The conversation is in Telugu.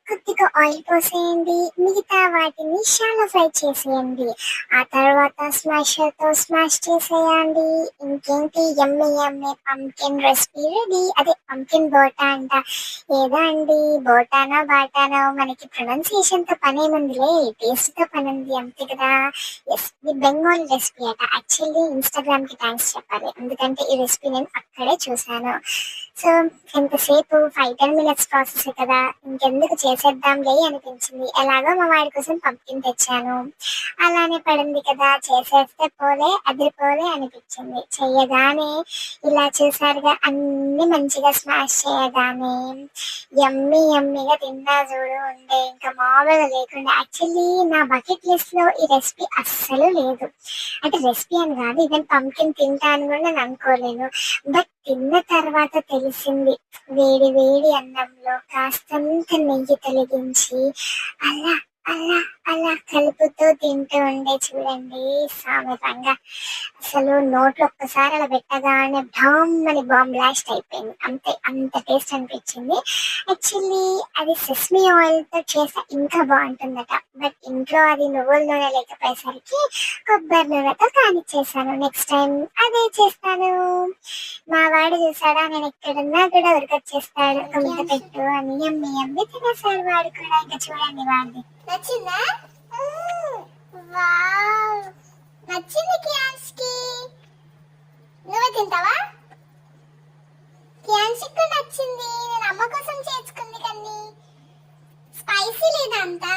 కొద్దిగా ఆయిల్ పోసేయండి. మిగతా వాటిని షాలో ఫ్రై చేసేయండి. ఆ తర్వాత స్మాషర్‌తో స్మాష్ చేసేయండి. ఇంకేంటి యమ్మీ యమ్మీ పంప్కిన్ రెసిపీ రెడీ. అదే పంప్కిన్ బోటా అంట. ఏదో అండి బోటానో, బాటానో మనకి ప్రొనౌన్సియేషన్‌తో పనేముందిలే. టేస్ట్‌తో పనుంది అంతే కదా! యెస్. ఇది బెంగాలీ రెసిపీ అట. యాక్చువల్లీ ఇన్‌స్టాగ్రామ్‌కి థాంక్స్ చెప్పాలి. ఎందుకంటే ఈ రెసిపీ నేను అక్కడే చూసాను. సో, ఎంతసేపు 5, 10 మినిట్స్ ప్రాసెసే కదా! ఇంకెందుకు చేసేద్దాంలే అనిపించింది. ఎలాగో మా వాడి కోసం పంప్కిన్ తెచ్చాను. అలానే పడింది కదా! చేసేస్తే పోలే, అదిరిపోలే అనిపించింది. చెయ్యగానే ఇలా చూసారుగా అన్నీ మంచిగా స్మాష్ చేయగానే యమ్మీ యమ్మీగా తిన్నా చూడు ఉండే ఇంకా మామూలుగా లేకుండా. యాక్చువల్లీ నా బకెట్ లిస్ట్‌లో ఈ రెసిపీ అస్సలు లేదు. అంటే రెసిపీ అని కాదు, ఈవెన్ పంప్కిన్ తింటా అని కూడా నేను అనుకోలేదు. బట్ తిన్న తర్వాత తెలిసింది. వేడి వేడి అన్నంలో కాస్తంత నెయ్యి తొలగించి అలా అలా అలా కలుపుతూ తింటూ ఉండే చూడండి సామెతంగా. అసలు నోట్లో ఒక్కసారి అలా పెట్టగానే ఢామ్ అని బాంబ్ బ్లాస్ట్ అయిపోయింది. అంతే, అంత టేస్ట్ అనిపించింది. యాక్చువల్లీ అది సెసమీ ఆయిల్‌తో చేస్తే ఇంకా బావుంటుందట. బట్ ఇంట్లో అది నువ్వుల నూనె లేకపోయేసరికి కొబ్బరి నూనెతో కానిచ్చేసాను. నెక్స్ట్ టైం అదే చేస్తాను. మా వాడు చూసాడా నేను ఎక్కడున్నా కూడా ఉరికొచ్చేస్తాడు. ఒక ముద్ద పెట్టు అని యమ్మీ యమ్మీ తినేసాడు వాడు కూడా. ఇంకా చూడండి వాడిది. నచ్చిందా? వావ్! నచ్చింది కియాన్స్‌కి. నువ్వే తింటావా? కియాన్స్‌కి కూడా నచ్చింది. నేను అమ్మ కోసం చేసుకుంది కానీ స్పైసీ లేదా అంతా?